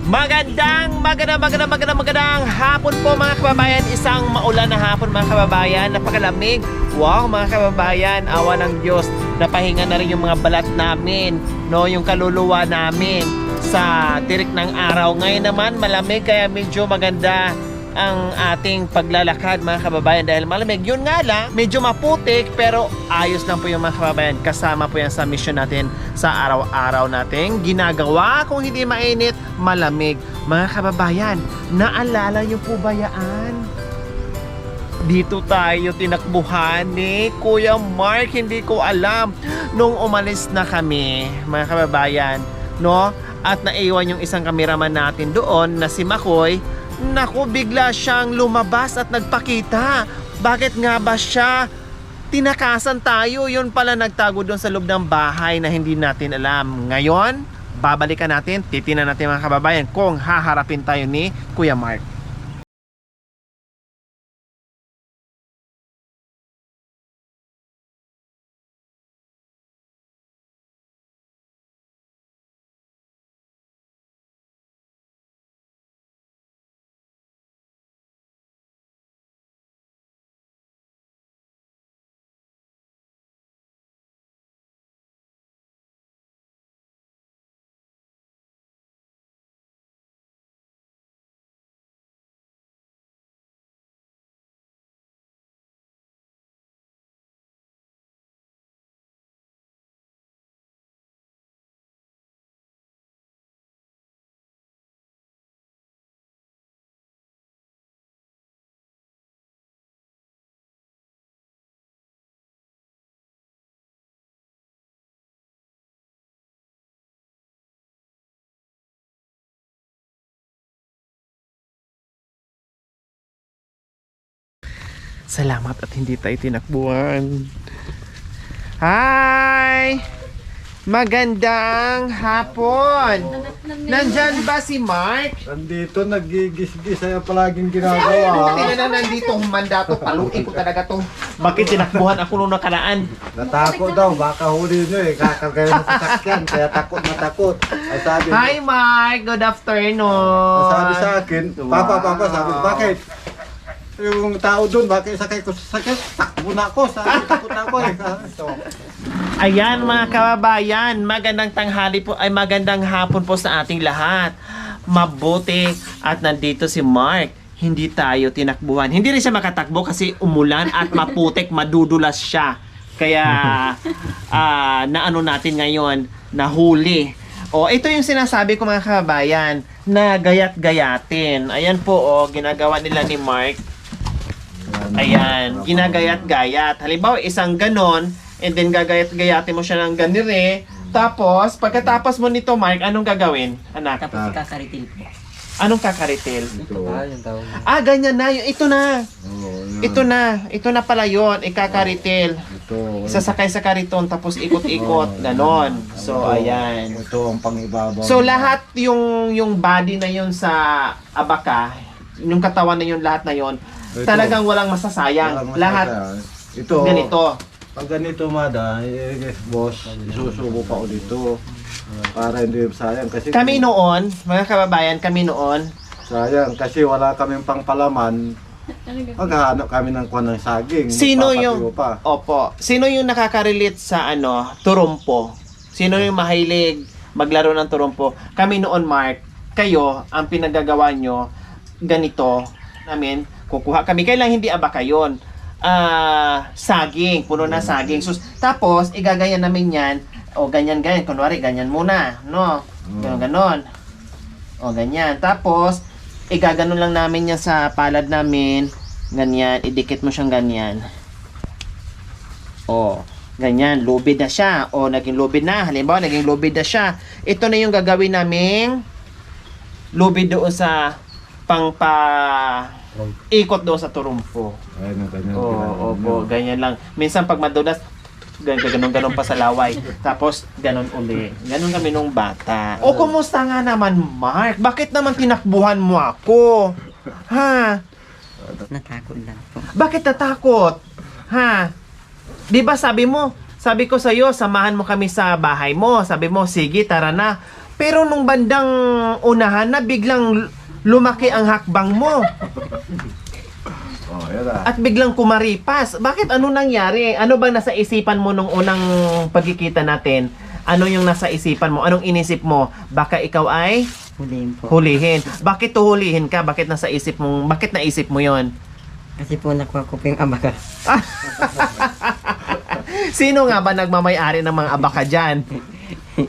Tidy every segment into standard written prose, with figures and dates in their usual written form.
Magandang hapon po mga kababayan. Isang maulan na hapon mga kababayan. Napakalamig. Wow mga kababayan, awa ng Diyos. Napahinga na rin yung mga balat namin, no, yung kaluluwa namin sa tirik ng araw. Ngayon naman malamig kaya medyo maganda ang ating paglalakad mga kababayan dahil malamig. Yun nga lang, medyo maputik pero ayos lang po yung mga kababayan. Kasama po yan sa mission natin sa araw-araw nating ginagawa. Kung hindi mainit, malamig. Mga kababayan, naalala niyo po ba yan? Dito tayo tinakbuhan ni Kuya Mark. Hindi ko alam nung umalis na kami mga kababayan, no? At naiwan yung isang kameraman natin doon na si Makoy. Naku, bigla siyang lumabas at nagpakita. Bakit nga ba siya? Tinakasan tayo. Yun pala nagtago doon sa loob ng bahay na hindi natin alam. Ngayon, babalikan natin, titinan natin mga kababayan kung haharapin tayo ni Kuya Mark. Salamat at hindi tayo tinakbuhan. Hi! Magandang hapon! Nandyan ba si Mark? Nandito, nagigis-gis ay palaging ginagawa. Tingnan na nandito, humanda to. Paluin ko talaga to. Bakit tinakbuhan ako nung nakaraan? Natakot daw, baka huli nyo eh. Kakagaya ng sasakyan, kaya takot na takot. Ay sabi, Hi Mark! Good afternoon! sabi sa akin, Papa, sabi, bakit? Yung tao doon, bakit sakay ko sa sakit? Takbo na ako, sabi, takot na ako eh. So, Ayan mga kababayan, magandang tanghali po ay magandang hapon po sa ating lahat. Mabuti at nandito si Mark. Hindi tayo tinakbuhan. Hindi rin siya makatakbo kasi umulan at maputik, madudulas siya. Kaya naano natin ngayon, nahuli. O ito yung sinasabi ko mga kababayan, na gayat-gayatin. Ayan po ginagawa nila ni Mark. Ayan, ginagayat-gayat. Halimbawa, isang ganon, and then gagayat-gayatin mo siya ng ganire. Tapos, pagkatapos mo nito, Mark, anong gagawin, anak? Tapos kakaritil po. Anong kakaritil? ito. Ganyan na. Ito na. Oo, Ito na pala yun. Ikakaritil. ito. Sasakay sa kariton, tapos ikot-ikot. Ganon. So, ayan. Ito ang pangibabaw. So, lahat yung body na yun sa abaka, yung katawan na yun, lahat na yun, Ito. talagang walang masasayang. Walang Lahat masasayang. Ito. ganito. Pag ganito, Mada, boss, isusubo pa ko dito. Para hindi sayang. Kasi Kami noon, mga kababayan, sayang kasi wala kaming pangpalaman. Maghahanap kami ng kuha ng saging. Sino magpapatuyo yung, pa. sino yung nakaka-relate sa turumpo? Sino yung mahilig maglaro ng turumpo? Kami noon, Mark, kayo, ang pinagagawa nyo, ganito, namin, kukuha kami. Kailang hindi abaka yun. Saging, puno na saging. Tapos, igagayan namin yan, ganyan. Kunwari, ganyan muna, no? Ganon. Ganyan. Tapos, igaganon lang namin yan sa palad namin. Ganyan, idikit mo siyang ganyan. Ganyan, lubid na siya. Naging lubid na. Halimbawa, naging lubid na siya. Ito na yung gagawin naming lubid doon sa ikot doon sa turumpo. Ayun, ganyan. Ganyan lang. Minsan pag madulas, ganon pa sa laway. Tapos, ganon uli. Ganon kami nung bata. Kumusta nga naman, Mark? Bakit naman tinakbuhan mo ako? Ha? Natakot lang po. Bakit natakot? Ha? Di ba sabi ko sa'yo, samahan mo kami sa bahay mo. Sabi mo, sige, tara na. Pero nung bandang unahan na biglang lumaki ang hakbang mo Oh, yan na. at biglang kumaripas. Bakit? Ano nangyari? Ano bang nasa isipan mo nung unang pagkikita natin? Ano yung nasa isipan mo? Anong inisip mo? Baka ikaw ay Huliin po. hulihin. Bakit tuhulihin ka? Bakit nasa isip mo? Bakit naisip mo yon? Kasi po nakuha ko po yung abaka. Sino nga ba nagmamay-ari ng mga abaka dyan?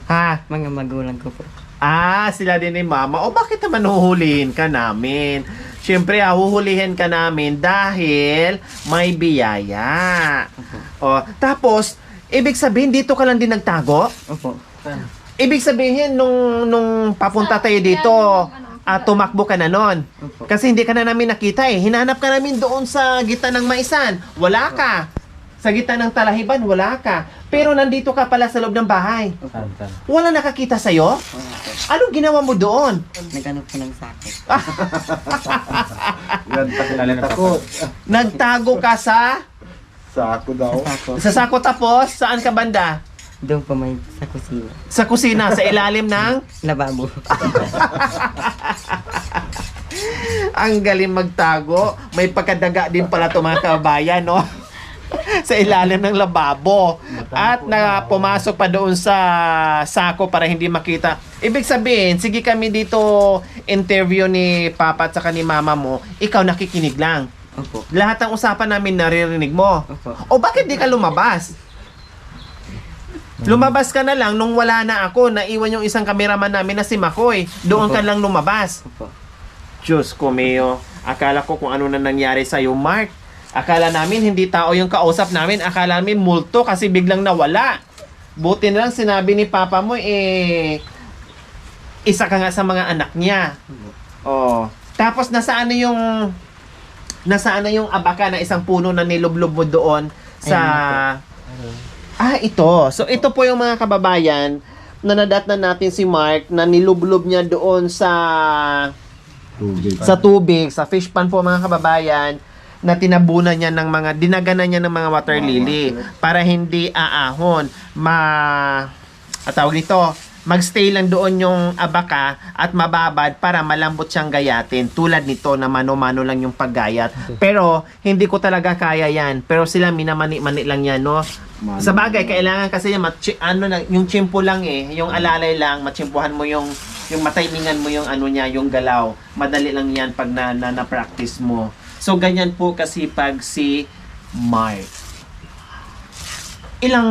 Ha? Mga magulang ko po. Sila din ni Mama. O bakit naman huhulihin ka namin? Siyempre, huhulihin ka namin dahil may biyaya. O, tapos, ibig sabihin, dito ka lang din nagtago? Opo. Ibig sabihin, nung papunta tayo dito, tumakbo ka na nun. Opo. Kasi hindi ka na namin nakita eh. Hinanap ka namin doon sa gitna ng Maisan. Wala ka. Sa gitna ng Talahiban, wala ka. Pero nandito ka pala sa loob ng bahay. Wala nakakita sa'yo? Anong ginawa mo doon? Nagano po ng sako. Yan, takot. Nagtago ka sa Sako daw. Sa sako. sako, tapos saan ka banda? Doon po may sa kusina. Sa kusina, sa ilalim ng... Lababo. Ang galing magtago. May pagkadaga din pala ito mga kabayan, no? Sa ilalim ng lababo. At na pumasok pa doon sa sako para hindi makita. Ibig sabihin, sige kami dito interview ni Papa at saka ni Mama mo, ikaw nakikinig lang. Opo. Lahat ng usapan namin naririnig mo. Opo. O bakit di ka lumabas? Lumabas ka na lang nung wala na ako. Naiwan yung isang kameraman namin na si Makoy. Doon ka lang lumabas. Opo. Diyos ko, Meo. Akala ko kung ano na nangyari sa'yo, Mark. Akala namin hindi tao yung kausap namin. Akala namin multo kasi biglang nawala. Buti na lang sinabi ni Papa mo, isa ka nga sa mga anak niya. Oh. Tapos nasaan na yung abaka na isang puno na nilublob mo doon sa... ito. So, ito po yung mga kababayan na nadatnan natin si Mark na nilublob niya doon sa tubig, sa fish pan po mga kababayan, na tinabunan niya ng mga, dinaganan niya ng mga water lily para hindi aahon. Tawag nito, magstay lang doon yung abaka at mababad para malambot siyang gayatin. Tulad nito na mano-mano lang yung paggayat. Pero, hindi ko talaga kaya yan. Pero sila minamani-mani lang yan, no? Sa bagay, kailangan kasi yung chimpo lang yung alalay lang, matsimpuhan mo yung matimingan mo yung yung galaw. Madali lang yan pag na-practice mo. So, ganyan po kasi pag si Mark. Ilang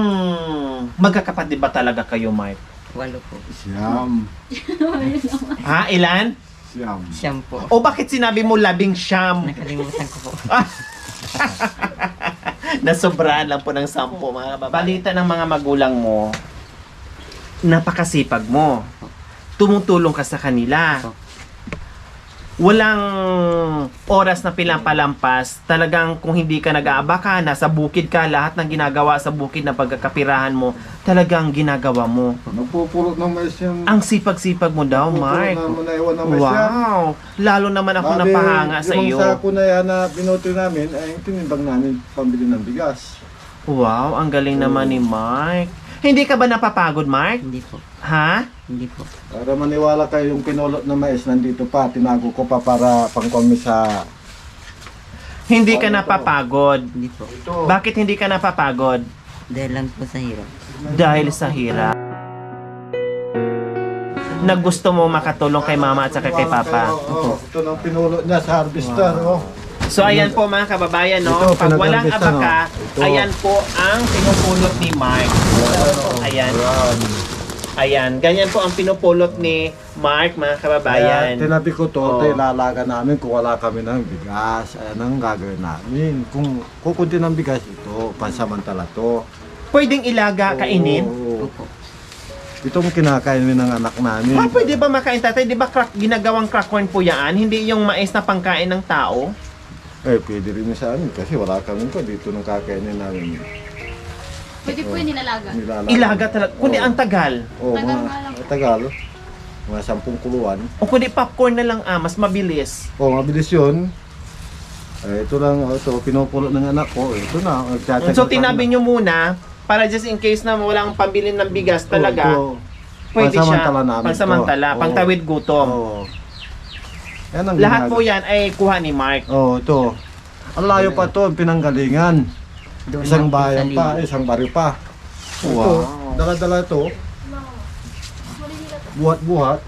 magkakapatid ba talaga kayo, Mark? 8 po. Siyam. Ha? Ilan? Siyam po. O bakit sinabi mo 11? Nakalimutan ko po. Nasobrahan lang po ng 10 mga kababayan. Balita ng mga magulang mo, napakasipag mo. Tumutulong ka sa kanila. Walang oras na pinapalampas. Talagang kung hindi ka nag-aabaka, nasa bukid ka, lahat ng ginagawa sa bukid na pagkakapirahan mo, talagang ginagawa mo. Nagpupulot ng mais yung... Ang sipag-sipag mo daw, Mark. Naiwan ng mais yan. Wow! Lalo naman ako Bali, napahanga sa iyo. Yung sako na yan na binuti namin, ay tinimbang namin pambili ng bigas. Wow, ang galing naman ni Mark. Hindi ka ba napapagod, Mark? Hindi po. Ha? Hindi po. Para maniwala kayo yung pinulot na mais, nandito pa, tinago ko pa para pangkomi sa... Hindi ka napapagod. Hindi po. Ito. Bakit hindi ka napapagod? Dahil lang po sa hirap. Dahil sa hirap. Na gusto mo makatulong kay mama at saka kay papa. Ito nang pinulot niya sa harvester. So ayan po mga kababayan, no? Ito, Pag walang pinag-harvestan, abaka, Ito. ayan po ang pinupulot ni Mark. Ayan. Ayan, ganyan po ang pinupulot ni Mark, mga kababayan. Kaya tinabi ko to, Oh. ito ilalaga namin kung wala kami ng bigas. Ayan ang gagawin namin. Kung kukunti ng bigas, ito, pansamantala to. Pwedeng ilaga, kainin? Oo. Itong kinakain ng anak namin. Pwede ba makain, tatay? Di ba ginagawang crack corn po yan? Hindi yung mais na pangkain ng tao? Pwede rin sa amin kasi wala kami ko dito nang kakainin namin. Pwede po yun nilalaga. Ilaga talaga. Kundi ang tagal. Oo, Tagal nga lang. Tagal. Mga 10 kuluan. O kundi popcorn na lang, mas mabilis. Mabilis yun. Ito lang, ito, pinupulot ng anak ko. Ito na. So tinabi nyo muna, para just in case na walang pambili ng bigas talaga, Pwede siya. Pansamantala namin Pansamantala, to. pangtawid gutom. Oo. Yan ang Lahat po ginagawa. yan ay kuha ni Mark. Oo, ito. Ang layo pa to, pinanggalingan. Doon Isang lang po sa bayan pa, libo. isang baryo pa. Wow. Ito, dala-dala ito. Buhat-buhat.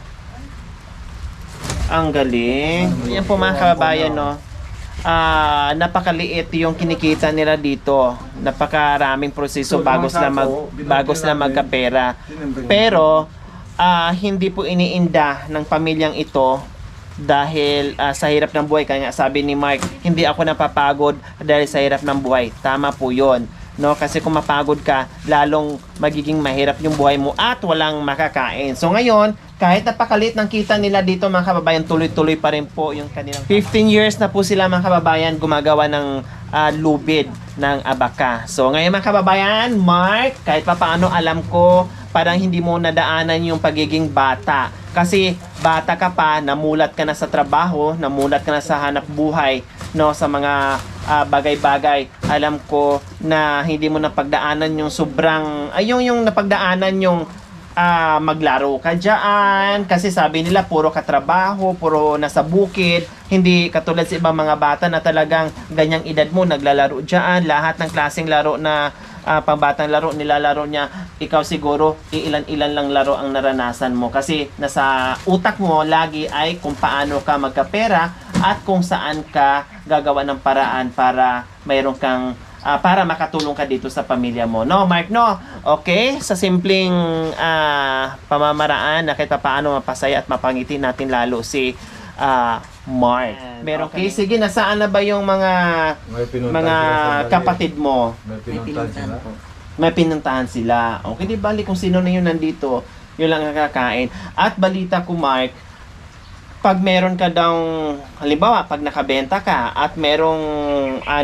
Ang galing. Yan po mga kababayan, no. Napakaliit yung kinikita nila dito. Napakaraming proseso bago sila magkapera. Pero hindi po iniinda ng pamilyang ito dahil sa hirap ng buhay. Kaya nga sabi ni Mark, hindi ako napapagod dahil sa hirap ng buhay. Tama po 'yon. No, kasi kung mapagod ka, lalong magiging mahirap yung buhay mo at walang makakain. So ngayon, kahit napakaliit ng kita nila dito mga kababayan, tuloy-tuloy pa rin po yung kanilang 15 years na po sila mga kababayan gumagawa ng lubid ng abaka. So ngayon mga kababayan, Mark, kahit pa paano alam ko, parang hindi mo nadaanan yung pagiging bata. Kasi bata ka pa, namulat ka na sa trabaho, namulat ka na sa hanap buhay, no, sa mga bagay-bagay. Alam ko na hindi mo napagdaanan yung sobrang yung napagdaanan yung maglaro ka dyan kasi sabi nila puro katrabaho, puro nasa bukid, hindi katulad sa ibang mga bata na talagang ganyang edad mo naglalaro dyan, lahat ng klaseng laro na pambatang laro nilalaro niya. Ikaw siguro iilan-ilan lang laro ang naranasan mo kasi nasa utak mo lagi ay kung paano ka magkapera at kung saan ka gagawa ng paraan para mayroon kang para makatulong ka dito sa pamilya mo. No, Mark, no? Okay? Sa simpleng pamamaraan na kahit paano mapasaya at mapangiti natin lalo si Mark. Meron okay. Sige, nasaan na ba yung mga kapatid mo? May pinuntahan po. May pinuntahan sila. Okay, di bali kung sino na yun nandito, yun lang ang kakain. At balita ko, Mark, pag meron ka daw, halimbawa, pag nakabenta ka at merong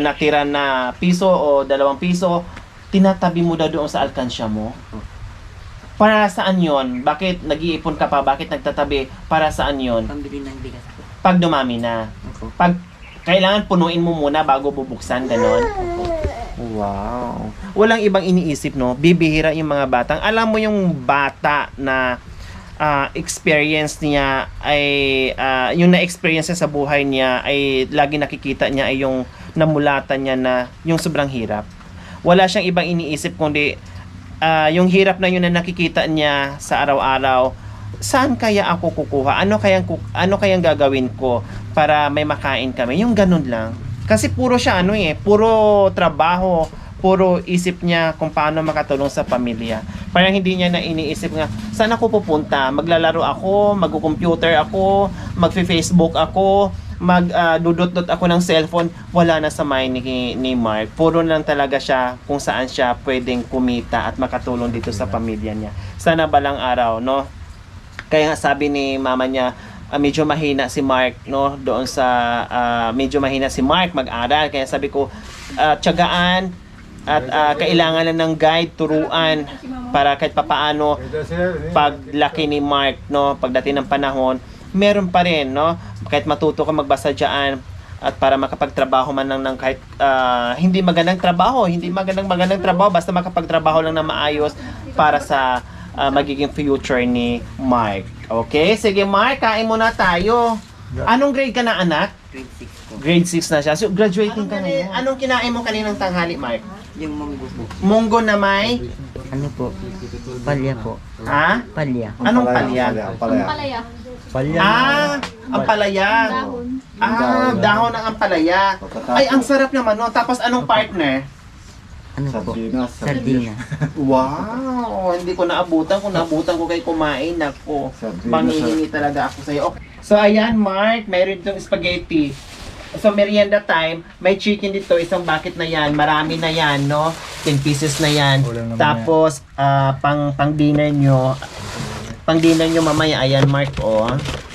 natira na piso o 2 piso, tinatabi mo daw doon sa alkansya mo. Para saan yon? Bakit nag-iipon ka pa? Bakit nagtatabi? Para saan yon? Pambili ng bigas po. Pag dumami na. Opo. Pag kailangan punuin mo muna bago bubuksan, ganon. Wow. Walang ibang iniisip, no? Bibihira yung mga batang. Alam mo yung bata na experience niya ay yung na-experience niya sa buhay niya ay lagi nakikita niya ay yung namulatan niya na yung sobrang hirap. Wala siyang ibang iniisip kundi yung hirap na yun na nakikita niya sa araw-araw. Saan kaya ako kukuha? Ano kayang gagawin ko para may makain kami? Yung ganun lang. Kasi puro siya puro trabaho, puro isip niya kung paano makatulong sa pamilya. Parang hindi niya na iniisip nga, saan ako pupunta? Maglalaro ako, mag-computer ako, mag-Facebook ako, mag-dudot-dot ako ng cellphone. Wala na sa mind ni Mark. Puro lang talaga siya kung saan siya pwedeng kumita at makatulong dito sa pamilya niya. Sana balang araw, no? Kaya nga sabi ni mama niya, medyo mahina si Mark, no? Doon sa medyo mahina si Mark mag-aral. Kaya sabi ko, tiyagaan at kailangan lang ng guide, turuan para kahit papaano paglaki ni Mark, no, pagdating ng panahon, meron pa rin, no, kahit matuto ka magbasa diyan at para makapagtrabaho man lang ng kahit hindi magandang trabaho, basta makapagtrabaho lang na maayos para sa magiging future ni Mark. Okay, sige Mark, kain muna tayo. Anong grade ka na, anak? Grade 6 po. Grade 6 na siya. So, graduating ka ngayon. Anong kinain mo kaninang tanghali, Mark? Yung munggo po. Munggo na may? Ano po? Palya po. Ha? Palya. Anong palya? Palaya. Ang palaya. Dahon. Dahon ng ampalaya. Ay, ang sarap naman, no? Tapos, anong partner? Ano po? Sardinas. Sardina. Wow! Hindi ko naabutan. Kung naabutan ko kayo kumain, naku, manghihingi talaga ako sa'yo. Okay. So, ayan, Mark, mayroon itong spaghetti. So, merienda time, may chicken dito, isang bucket na yan, marami na yan, no? 10 pieces na yan. Tapos, pang dinner nyo, mamaya, ayan, Mark,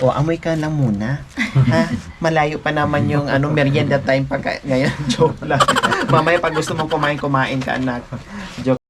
amoy ka lang muna. Ha? Malayo pa naman yung merienda time pagka ngayon. Joke lang. Mamaya pag gusto mong kumain ka, anak. Joke.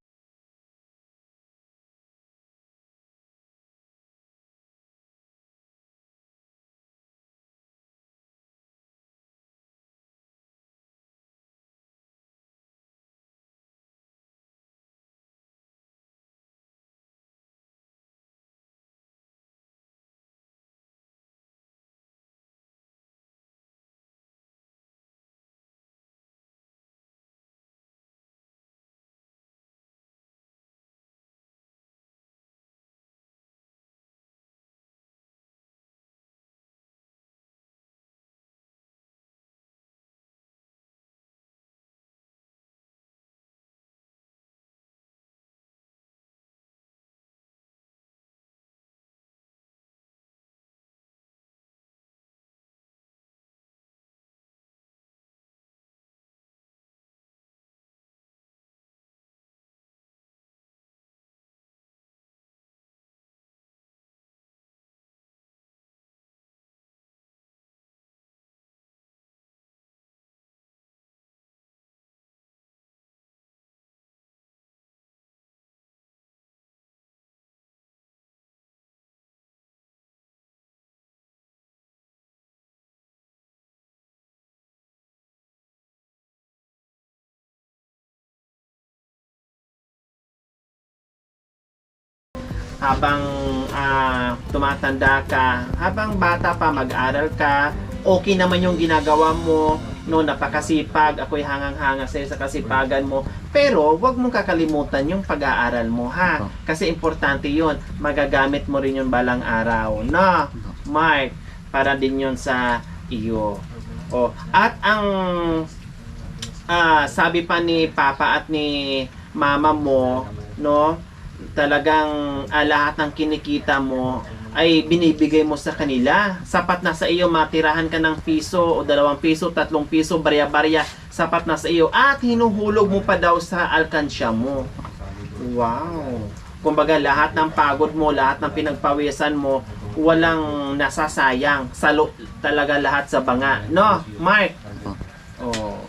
habang tumatanda ka, habang bata pa, mag-aral ka, okay naman yung ginagawa mo, no, napakasipag, ako'y hangang-hanga sa'yo sa kasipagan mo, pero wag mong kakalimutan yung pag-aaral mo, ha? Kasi importante yun, magagamit mo rin yung balang araw, no? Mark, para din yun sa iyo. Oh, at ang sabi pa ni Papa at ni Mama mo, no, talagang lahat ng kinikita mo ay binibigay mo sa kanila. Sapat na sa iyo, matirahan ka ng piso o 2 piso, 3 piso, barya-barya, sapat na sa iyo. At hinuhulog mo pa daw sa alkansya mo. Wow! Kumbaga, lahat ng pagod mo, lahat ng pinagpawisan mo, walang nasasayang. Salo talaga lahat sa banga. No, Mark? Oh.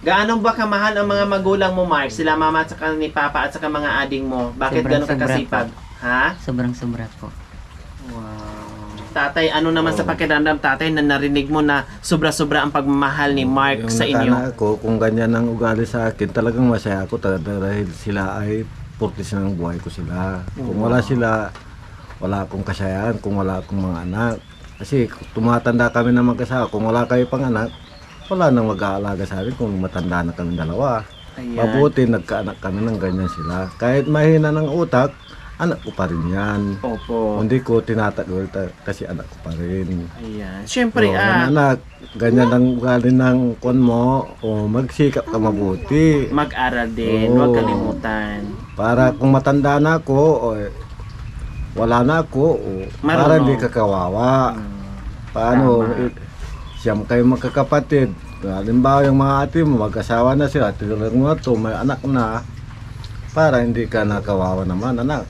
Gaano ba kamahal ang mga magulang mo, Mark? Sila mama at saka ni Papa at saka mga ading mo. Bakit gano'n ka kasipag? Ha? Sobrang-sobra po. Wow. Tatay, ano naman sa pakiramdam, tatay, na narinig mo na sobra-sobra ang pagmamahal ni Mark sa inyo? Yung ako, kung ganyan ang ugali sa akin, talagang masaya ako dahil sila ay purtis ng buhay ko sila. Kung wala sila, wala akong kasayaan, kung wala akong mga anak. Kasi tumatanda kami na mag-asawa, kung wala kayo pang anak, wala nang mag-aalaga sa amin kung matanda na kami dalawa. Ayan. Mabuti nagkaanak kami ng ganyan sila. Kahit mahina ng utak, anak ko pa rin yan. Opo. Hindi ko tinatagol kasi anak ko pa rin. Ayan. Siyempre, Anak, ganyan ang ugali ng kon mo, o magsikap ka mabuti. mag-aral din, Oo. huwag kalimutan. Para kung matanda na ako, wala na ako, para Marunong. hindi ka kawawa. Paano, Tama. siyam kayo magkakapatid. Halimbawa yung mga ate mo, mag-asawa na sila, tinulang mo to, may anak na, para hindi ka nakawawa naman, anak.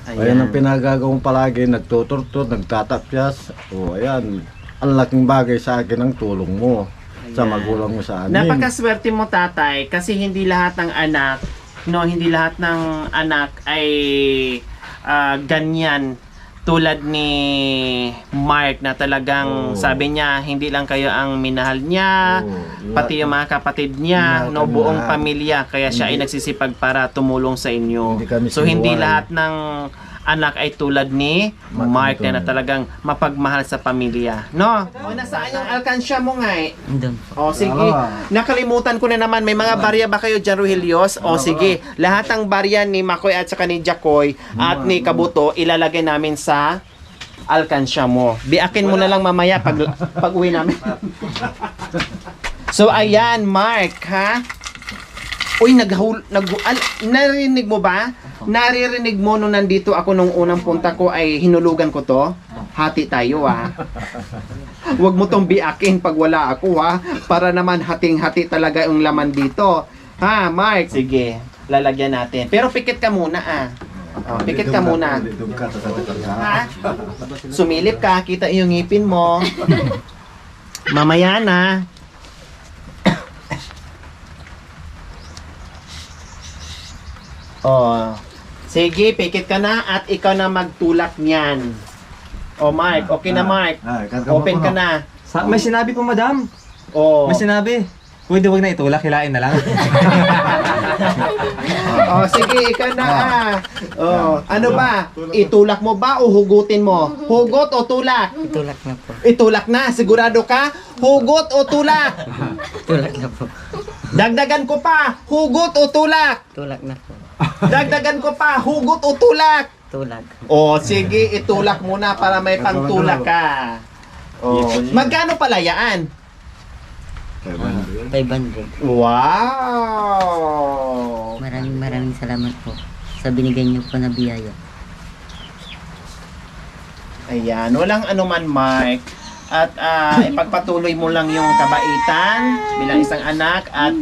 Ayan ang pinagagawang palagi, nagtuturtot, nagtatapyas. O ayan, ang laking bagay sa akin ang tulong mo sa Ayan. magulang mo sa amin. Napakaswerte mo, tatay, kasi hindi lahat ng anak, no, hindi lahat ng anak ay ganyan tulad ni Mark na talagang sabi niya hindi lang kayo ang minahal niya, pati yung mga kapatid niya, Lahat no, kami buong lahat. pamilya, kaya siya ay nagsisipag para tumulong sa inyo. Hindi kami So hindi sinuway. lahat ng anak ay tulad ni Mark na talagang mapagmahal sa pamilya, no? O, nasaan yung alkansya mo nga eh? Doon po. O sige, nakalimutan ko na naman, may mga barya ba kayo dyan, Rohelios? O sige, lahat ng barya ni Makoy at saka ni Jacoy at ni Kabuto, ilalagay namin sa alkansya mo. Biakin mo na lang mamaya pag uwi namin. So ayan, Mark, ha? Uy, narinig mo ba? Naririnig mo nung nandito ako nung unang punta ko ay hinulugan ko to? Hati tayo, ha? Huwag mo tong biakin pag wala ako, ha? Para naman hating-hati talaga yung laman dito. Ha, Mark? Sige, lalagyan natin. Pero pikit ka muna, ah. Oh, pikit ka muna. Ha? Sumilip ka, kita yung ngipin mo. Mamaya na. Oh. Sige, pikit ka na at ikaw na magtulak niyan. Oh, Mark. Okay na, Mark. Open ka na. May sinabi po, madam. Oh. May sinabi. Pwede wag na itulak, hilain na lang. Oh, sige, ikaw na. Oh, ano ba? Itulak mo ba o hugutin mo? Hugot o tulak? Itulak na po. Itulak na, sigurado ka? Hugot o tulak? Tulak na po. Dagdagan ko pa, hugot o tulak? Tulak na po. Dagdagan ko pa, hugot o tulak? Tulak. Oh, sige, itulak muna para may pangtulak ka. Oh, magkano palayaan? 500. Wow! Maraming salamat po sa binigay niyo po na biyaya. Ayan, walang anuman, Mark. At ipagpatuloy mo lang yung kabaitan bilang isang anak at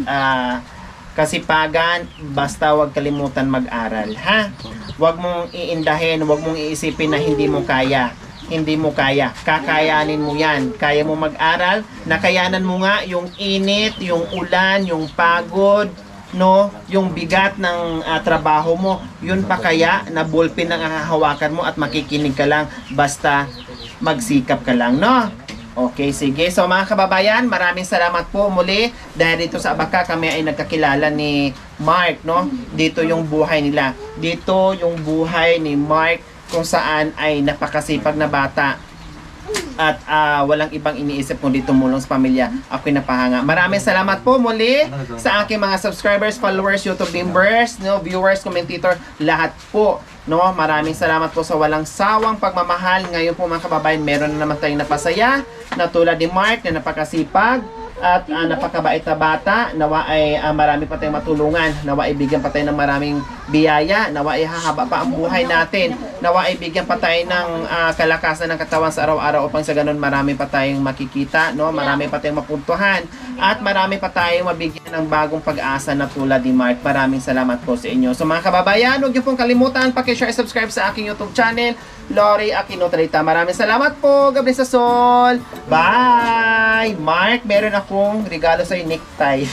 kasipagan, basta huwag kalimutan mag-aral, ha? Huwag mong iindahin, huwag mong iisipin na hindi mo kaya. Hindi mo kaya. Kakayanin mo yan. Kaya mo mag-aral. Nakayanan mo nga yung init, yung ulan, yung pagod, no? Yung bigat ng trabaho mo. Yun pa kaya na ballpen ang hahawakan mo at makikinig ka lang basta magsikap ka lang, no? Okay, sige. So mga kababayan, maraming salamat po muli dahil dito sa Abaca kami ay nagkakilala ni Mark, no? Dito yung buhay nila. Dito yung buhay ni Mark kung saan ay napakasipag na bata at walang ibang iniisip kundi tumulong sa pamilya. Ako'y napahanga. Maraming salamat po muli sa aking mga subscribers, followers, YouTube members, no, viewers, commentator, lahat po. No, maraming salamat po sa walang sawang pagmamahal. Ngayon po mga kababayan, meron na naman tayong napasaya na tulad ni Mark na napakasipag at napakabait na bata. Nawa ay marami pa tayong matulungan. Nawa ay bigyan pa tayo ng maraming biyaya. Nawa ay hahaba pa ang buhay natin. Nawa ay bigyan pa tayo ng kalakasan ng katawan sa araw-araw upang sa ganun marami pa tayong makikita, no? Marami pa tayong mapuntuhan at marami pa tayong mabigyan ng bagong pag-asa na tulad ni Mark. Maraming salamat po sa inyo. So mga kababayan, huwag niyo pong kalimutan paki-share at subscribe sa aking YouTube channel, Lori Aquino Trita. Maraming salamat po. God bless us all. Bye! Mark, meron akong regalo sa'yo, necktie.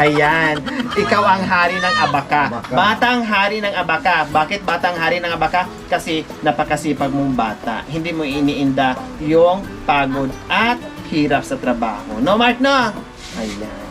Ayan. Ikaw ang hari ng Abaca. Batang hari ng Abaca. Bakit batang hari ng Abaca? Kasi napakasipag mong bata. Hindi mo iniinda yung pagod at hirap sa trabaho. No, Mark, no? Ayan.